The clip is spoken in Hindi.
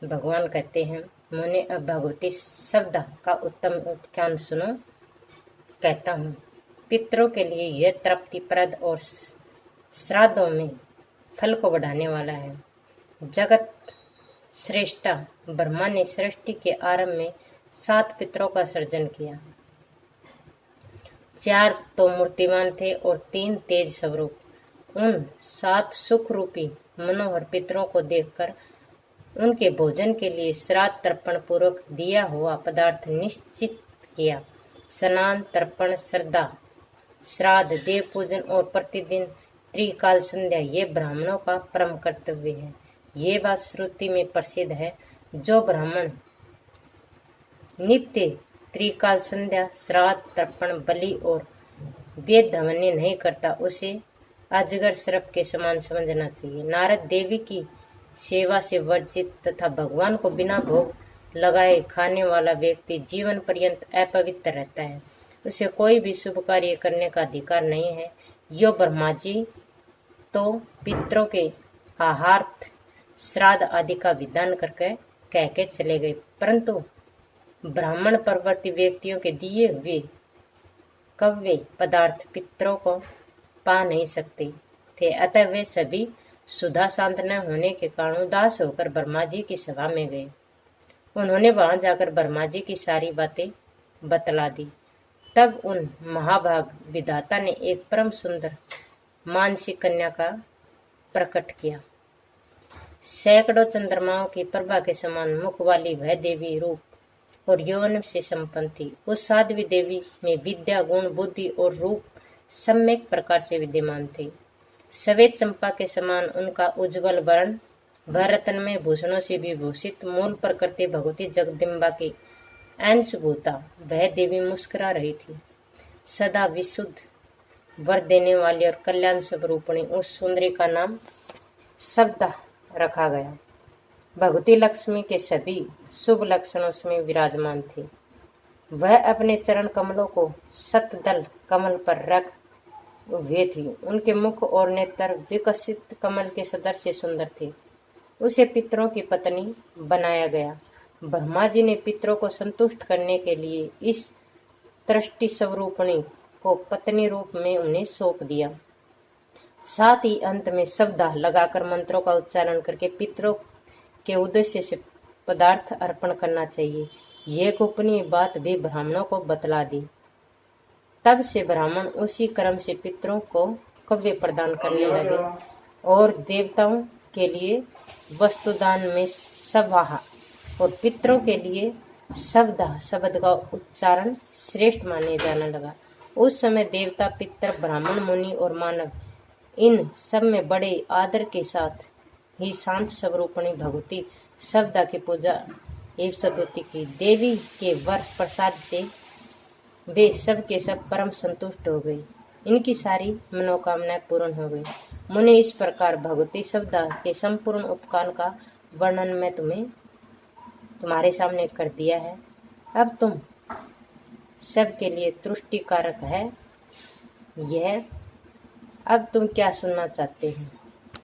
भगवान कहते हैं, मुने अब भगवती शब्द का उत्तम व्याख्यान सुनो। कहता हूँ, पितरों के लिए यह तृप्तिप्रद और श्राद्धों में फल को बढ़ाने वाला है। जगत श्रेष्ठा ब्रह्मा ने सृष्टि के आरंभ में 7 पितरों का सृजन किया। 4 तो मूर्तिमान थे और 3 तेज स्वरूप। उन 7 सुख रूपी मनोहर पितरों को देखकर उनके भोजन के लिए श्राद्ध तर्पण पूर्वक दिया हुआ पदार्थ निश्चित किया। स्नान, तर्पण, श्रद्धा, श्राद्ध, देव पूजन और प्रतिदिन त्रिकाल संध्या ये ब्राह्मणों का परम कर्तव्य है। ये बात श्रुति में प्रसिद्ध है। जो ब्राह्मण नित्य त्रिकाल संध्या, श्राद्ध, तर्पण, बलि और वेद ध्वनि नहीं करता, उसे अजगर सर्प के समान समझना चाहिए। नारद देवी की सेवा से वर्जित तथा भगवान को बिना भोग लगाए खाने वाला व्यक्ति जीवन पर्यंत अपवित्र रहता है। उसे कोई भी शुभ कार्य करने का अधिकार नहीं है। यो ब्रह्मा जी तो पितरों के आहार्थ, श्राद्ध आदि का विधान करके कह के चले गए, परंतु ब्राह्मण परवर्ती व्यक्तियों के दिए हुए कव्य पदार्थ पितरों को पा नहीं सकते थे। अतः वे सभी सुधा शांत न होने के कारण उदास होकर ब्रह्मा जी की सभा में गए। उन्होंने वहां जाकर ब्रह्मा जी की सारी बातें बतला दी। तब उन महाभाग विधाता ने एक परम सुंदर मानसी कन्या का प्रकट किया। सैकड़ों चंद्रमाओं की प्रभा के समान मुख वाली वह देवी रूप और यौवन से संपन्न थी। उस साध्वी देवी में विद्या, गुण, बुद्धि और रूप सम्यक प्रकार से विद्यमान थे। सफेद चंपा के समान उनका उज्ज्वल वर्ण, वह रत्नमय भूषणों से विभूषित मूल प्रकृति भगवती जगदम्बा की अंशभूता वह देवी मुस्कुरा रही थी। सदा विशुद्ध वर देने वाली और कल्याण स्वरूपिणी उस सुंदरी का नाम शब्दा रखा गया। भगवती लक्ष्मी के सभी शुभ लक्षण उसमें विराजमान थे। वह अपने चरण कमलों को शतदल कमल पर रख हुए थी। उनके मुख और नेत्र विकसित कमल के सदृश सुंदर थे। उसे पितरों की पत्नी बनाया गया। ब्रह्मा जी ने पितरों को संतुष्ट करने के लिए इस दृष्टि स्वरूपिणी को पत्नी रूप में उन्हें सौंप दिया। साथ ही अंत में शब्दा लगाकर मंत्रों का उच्चारण करके पितरों के उद्देश्य से पदार्थ अर्पण करना चाहिए। यह गोपनीय बात भी ब्राह्मणों को बतला दी। तब से ब्राह्मण उसी क्रम से पितरों को कव्य प्रदान करने लगे और देवताओं के लिए वस्तुदान में सवाहा और पितरों के लिए शब्दा शब्द का उच्चारण श्रेष्ठ माने जाने लगा। उस समय देवता, पितर, ब्राह्मण, मुनि और मानव इन सब में बड़े आदर के साथ ही शांत स्वरूपिणी भगवती शब्दा की पूजा एवं सदुति की। देवी के वर प्रसाद से वे सब के सब परम संतुष्ट हो गई। इनकी सारी मनोकामनाएं पूर्ण हो गई। मुने इस प्रकार भगवती शब्दा के संपूर्ण उपकार का वर्णन मैं तुम्हारे सामने कर दिया है। अब तुम सब के लिए तुष्टिकारक है यह। अब तुम क्या सुनना चाहते हो?